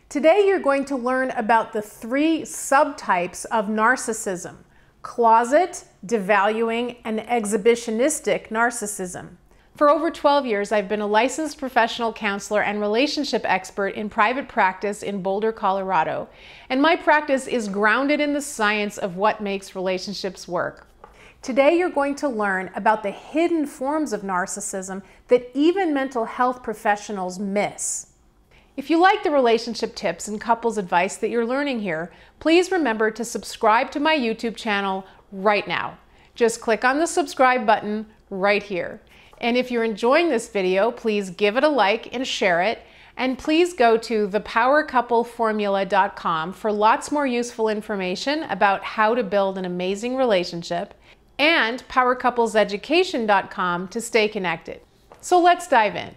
Today you're going to learn about the three subtypes of narcissism: closet, devaluing, and exhibitionistic narcissism. For over 12 years, I've been a licensed professional counselor and relationship expert in private practice in Boulder, Colorado, and my practice is grounded in the science of what makes relationships work. Today you're going to learn about the hidden forms of narcissism that even mental health professionals miss. If you like the relationship tips and couples advice that you're learning here, please remember to subscribe to my YouTube channel right now. Just click on the subscribe button right here. And if you're enjoying this video, please give it a like and share it. And please go to thepowercoupleformula.com for lots more useful information about how to build an amazing relationship, and powercoupleseducation.com to stay connected. So let's dive in.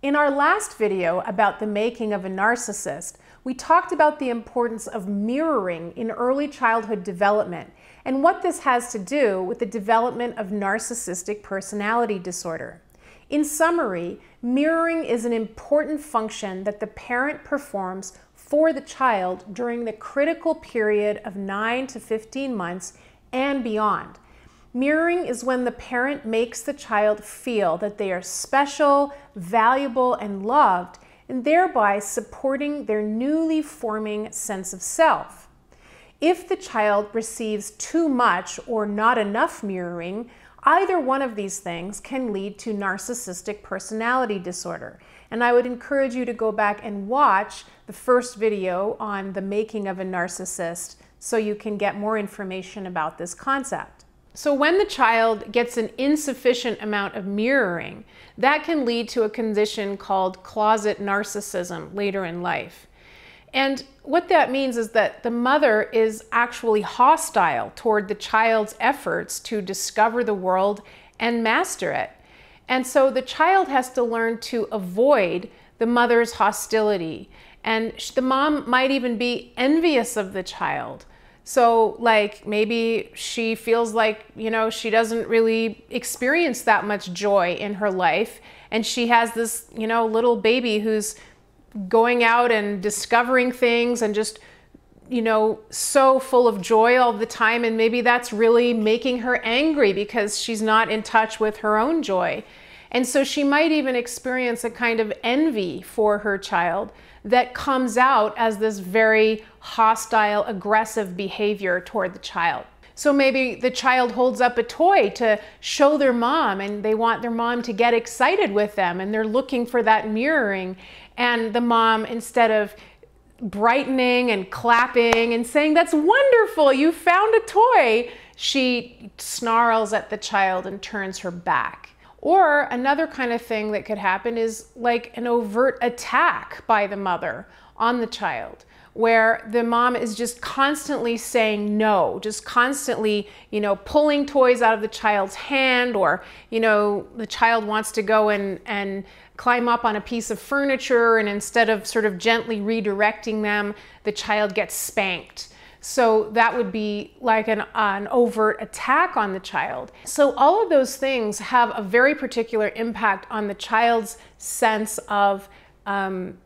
In our last video about the making of a narcissist, we talked about the importance of mirroring in early childhood development and what this has to do with the development of narcissistic personality disorder. In summary, mirroring is an important function that the parent performs for the child during the critical period of 9 to 15 months and beyond. Mirroring is when the parent makes the child feel that they are special, valuable, and loved, and thereby supporting their newly forming sense of self. If the child receives too much or not enough mirroring, either one of these things can lead to narcissistic personality disorder. And I would encourage you to go back and watch the first video on the making of a narcissist so you can get more information about this concept. So when the child gets an insufficient amount of mirroring, that can lead to a condition called closet narcissism later in life. And what that means is that the mother is actually hostile toward the child's efforts to discover the world and master it. And so the child has to learn to avoid the mother's hostility. And the mom might even be envious of the child. So like maybe she feels like, she doesn't really experience that much joy in her life. And she has this, little baby who's going out and discovering things and just, so full of joy all the time. And maybe that's really making her angry because she's not in touch with her own joy. And so she might even experience a kind of envy for her child that comes out as this very hostile, aggressive behavior toward the child. So maybe the child holds up a toy to show their mom, and they want their mom to get excited with them, and they're looking for that mirroring. And the mom, instead of brightening and clapping and saying, "That's wonderful, you found a toy," she snarls at the child and turns her back. Or another kind of thing that could happen is like an overt attack by the mother on the child, where the mom is just constantly saying no, just constantly, pulling toys out of the child's hand, or, the child wants to go and climb up on a piece of furniture, and instead of sort of gently redirecting them, the child gets spanked. So that would be like an overt attack on the child. So all of those things have a very particular impact on the child's sense of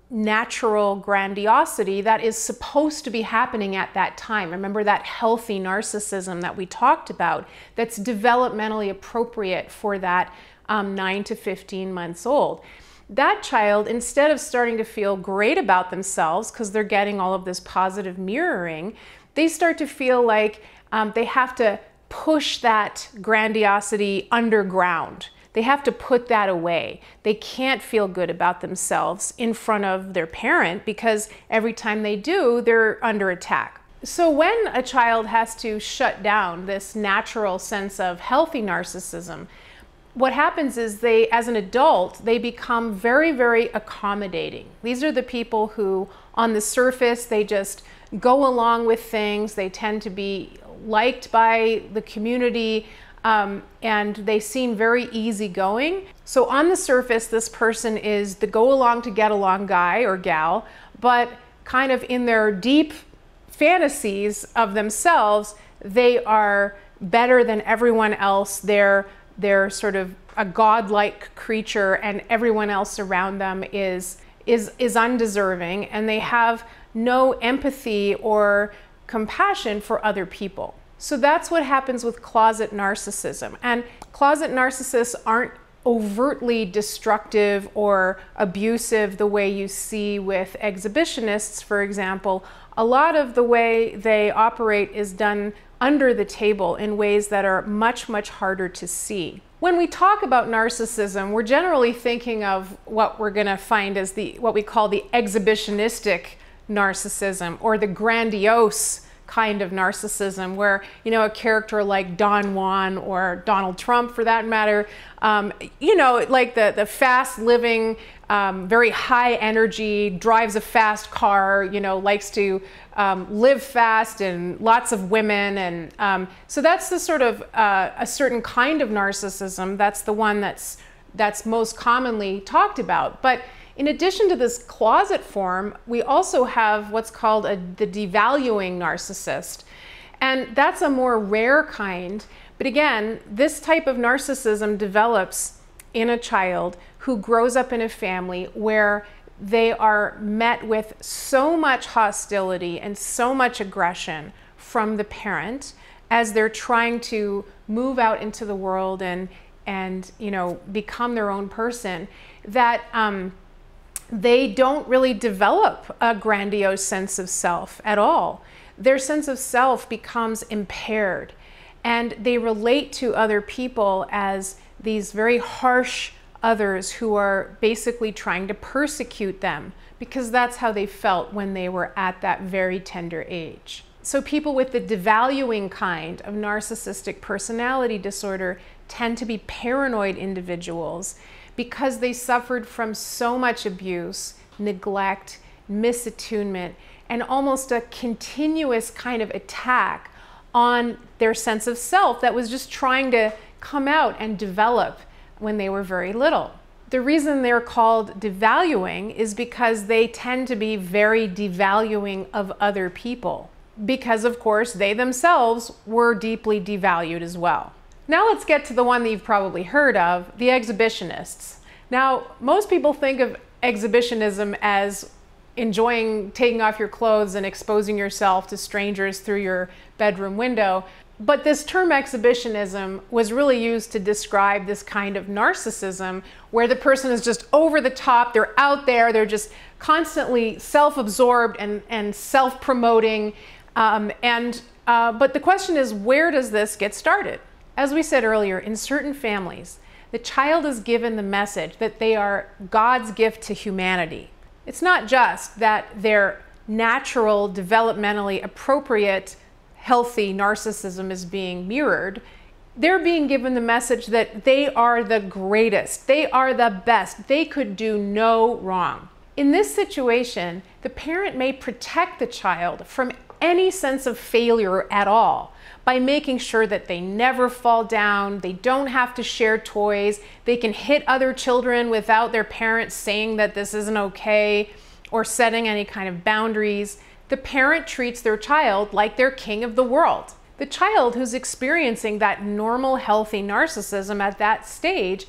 natural grandiosity that is supposed to be happening at that time. Remember that healthy narcissism that we talked about that's developmentally appropriate for that 9 to 15 months old. That child, instead of starting to feel great about themselves because they're getting all of this positive mirroring, they start to feel like they have to push that grandiosity underground. They have to put that away. They can't feel good about themselves in front of their parent because every time they do, they're under attack. So when a child has to shut down this natural sense of healthy narcissism, what happens is they, as an adult, they become very, very accommodating. These are the people who, on the surface, they just go along with things. They tend to be liked by the community, and they seem very easygoing. So on the surface, this person is the go along to get along guy or gal, but kind of in their deep fantasies of themselves, they are better than everyone else. They're sort of a godlike creature, and everyone else around them is is undeserving, and they have no empathy or compassion for other people. So that's what happens with closet narcissism. And closet narcissists aren't overtly destructive or abusive the way you see with exhibitionists, for example. A lot of the way they operate is done under the table in ways that are much, much harder to see. When we talk about narcissism, we're generally thinking of what we're going to find as what we call the exhibitionistic narcissism, or the grandiose kind of narcissism, where, you know, a character like Don Juan or Donald Trump, for that matter, you know, like the fast living, very high energy, drives a fast car, you know, likes to live fast, and lots of women. And so that's the sort of a certain kind of narcissism. That's the one that's most commonly talked about. But in addition to this closet form, we also have what's called the devaluing narcissist. And that's a more rare kind. But again, this type of narcissism develops in a child who grows up in a family where they are met with so much hostility and so much aggression from the parent as they're trying to move out into the world and you know, become their own person, that they don't really develop a grandiose sense of self at all. Their sense of self becomes impaired, and they relate to other people as these very harsh others who are basically trying to persecute them, because that's how they felt when they were at that very tender age. So people with the devaluing kind of narcissistic personality disorder tend to be paranoid individuals because they suffered from so much abuse, neglect, misattunement, and almost a continuous kind of attack on their sense of self that was just trying to come out and develop when they were very little. The reason they're called devaluing is because they tend to be very devaluing of other people, because of course they themselves were deeply devalued as well. Now let's get to the one that you've probably heard of, the exhibitionists. Now, most people think of exhibitionism as enjoying taking off your clothes and exposing yourself to strangers through your bedroom window. But this term exhibitionism was really used to describe this kind of narcissism where the person is just over the top, they're out there, they're just constantly self-absorbed and self-promoting. But the question is, where does this get started? As we said earlier, in certain families, the child is given the message that they are God's gift to humanity. It's not just that their natural, developmentally appropriate, healthy narcissism is being mirrored. They're being given the message that they are the greatest, they are the best, they could do no wrong. In this situation, the parent may protect the child from any sense of failure at all by making sure that they never fall down, they don't have to share toys, they can hit other children without their parents saying that this isn't okay or setting any kind of boundaries. The parent treats their child like they're king of the world. The child who's experiencing that normal, healthy narcissism at that stage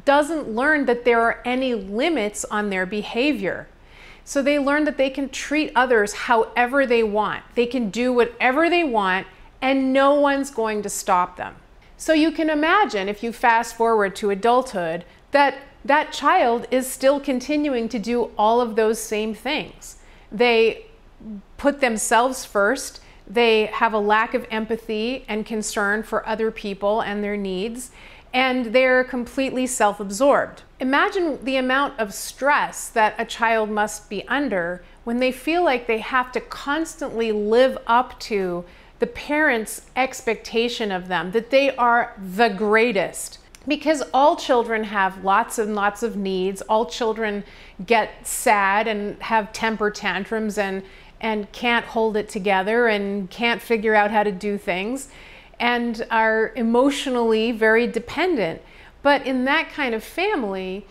doesn't learn that there are any limits on their behavior. So they learn that they can treat others however they want. They can do whatever they want, and no one's going to stop them. So you can imagine, if you fast forward to adulthood, that that child is still continuing to do all of those same things. They put themselves first, they have a lack of empathy and concern for other people and their needs, and they're completely self-absorbed. Imagine the amount of stress that a child must be under when they feel like they have to constantly live up to the parents' expectation of them, that they are the greatest. Because all children have lots and lots of needs. All children get sad and have temper tantrums and can't hold it together and can't figure out how to do things and are emotionally very dependent. But in that kind of family,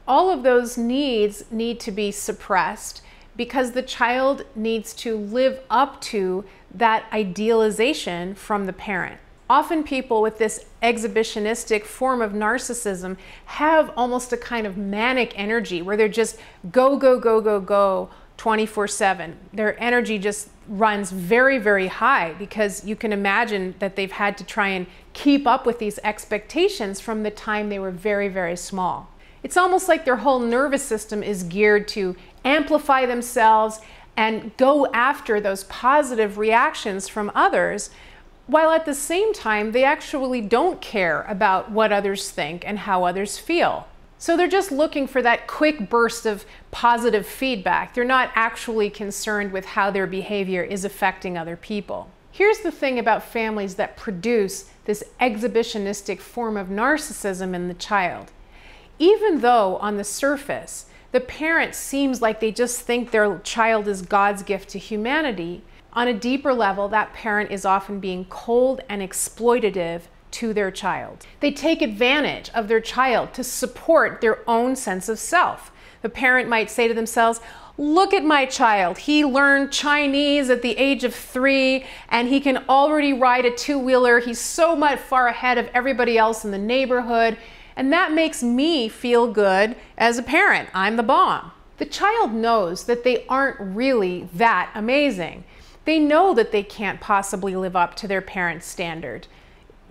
all of those needs need to be suppressed because the child needs to live up to that idealization from the parent. Often people with this exhibitionistic form of narcissism have almost a kind of manic energy where they're just go, go, go, go, go 24/7. Their energy just runs very, very high because you can imagine that they've had to try and keep up with these expectations from the time they were very, very small. It's almost like their whole nervous system is geared to amplify themselves and go after those positive reactions from others, while at the same time they actually don't care about what others think and how others feel. So they're just looking for that quick burst of positive feedback. They're not actually concerned with how their behavior is affecting other people. Here's the thing about families that produce this exhibitionistic form of narcissism in the child. Even though on the surface, the parent seems like they just think their child is God's gift to humanity, on a deeper level, that parent is often being cold and exploitative to their child. They take advantage of their child to support their own sense of self. The parent might say to themselves, look at my child. He learned Chinese at the age of 3 and he can already ride a 2-wheeler. He's so much far ahead of everybody else in the neighborhood. And that makes me feel good as a parent. I'm the bomb. The child knows that they aren't really that amazing. They know that they can't possibly live up to their parents' standard.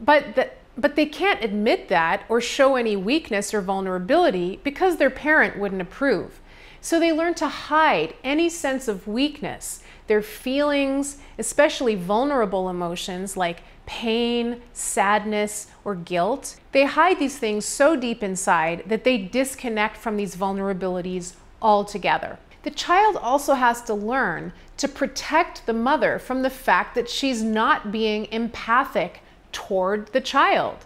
But they can't admit that or show any weakness or vulnerability because their parent wouldn't approve. So they learn to hide any sense of weakness, their feelings, especially vulnerable emotions like pain, sadness, or guilt. They hide these things so deep inside that they disconnect from these vulnerabilities altogether. The child also has to learn to protect the mother from the fact that she's not being empathic toward the child.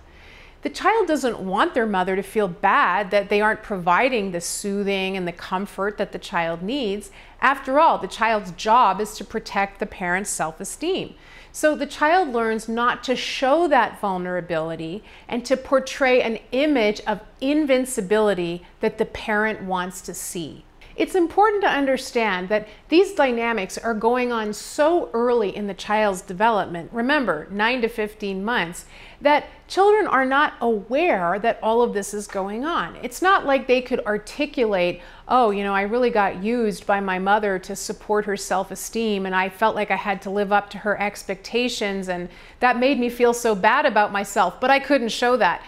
The child doesn't want their mother to feel bad that they aren't providing the soothing and the comfort that the child needs. After all, the child's job is to protect the parent's self-esteem. So the child learns not to show that vulnerability and to portray an image of invincibility that the parent wants to see. It's important to understand that these dynamics are going on so early in the child's development, remember 9 to 15 months, that children are not aware that all of this is going on. It's not like they could articulate, oh, you know, I really got used by my mother to support her self-esteem and I felt like I had to live up to her expectations and that made me feel so bad about myself, but I couldn't show that.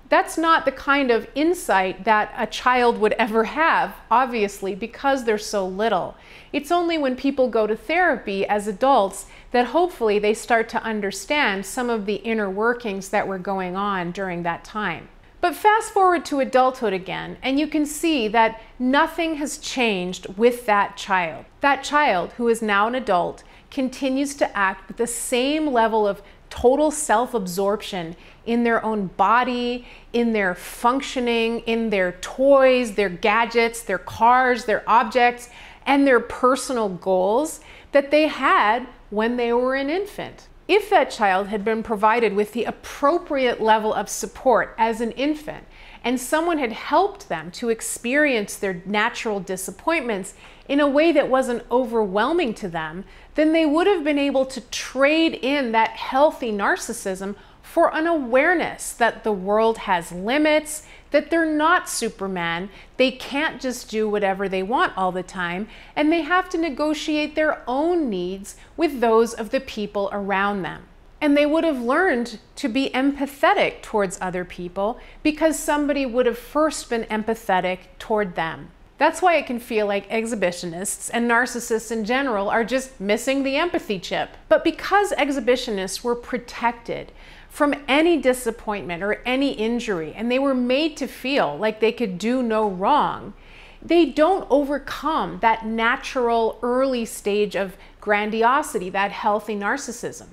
That's not the kind of insight that a child would ever have, obviously, because they're so little. It's only when people go to therapy as adults that hopefully they start to understand some of the inner workings that were going on during that time. But fast forward to adulthood again, and you can see that nothing has changed with that child. That child, who is now an adult, continues to act with the same level of total self-absorption in their own body, in their functioning, in their toys, their gadgets, their cars, their objects, and their personal goals that they had when they were an infant. If that child had been provided with the appropriate level of support as an infant, and someone had helped them to experience their natural disappointments in a way that wasn't overwhelming to them, then they would have been able to trade in that healthy narcissism for an awareness that the world has limits, that they're not Superman, they can't just do whatever they want all the time, and they have to negotiate their own needs with those of the people around them. And they would have learned to be empathetic towards other people because somebody would have first been empathetic toward them. That's why it can feel like exhibitionists and narcissists in general are just missing the empathy chip. But because exhibitionists were protected from any disappointment or any injury, and they were made to feel like they could do no wrong, they don't overcome that natural early stage of grandiosity, that healthy narcissism.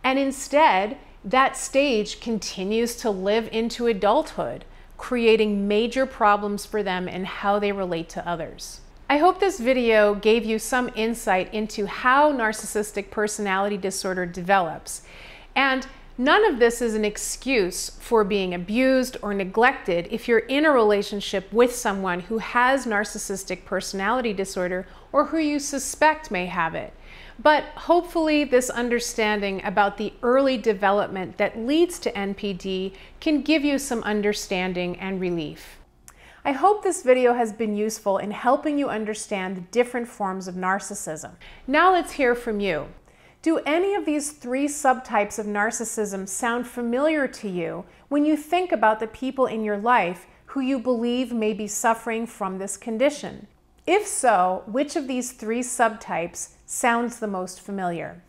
And instead, that stage continues to live into adulthood, creating major problems for them in how they relate to others. I hope this video gave you some insight into how narcissistic personality disorder develops. And None of this is an excuse for being abused or neglected if you're in a relationship with someone who has narcissistic personality disorder or who you suspect may have it. But hopefully this understanding about the early development that leads to NPD can give you some understanding and relief. I hope this video has been useful in helping you understand the different forms of narcissism. Now let's hear from you. Do any of these 3 subtypes of narcissism sound familiar to you when you think about the people in your life who you believe may be suffering from this condition? If so, which of these 3 subtypes sounds the most familiar?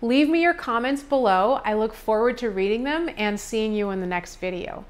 Leave me your comments below. I look forward to reading them and seeing you in the next video.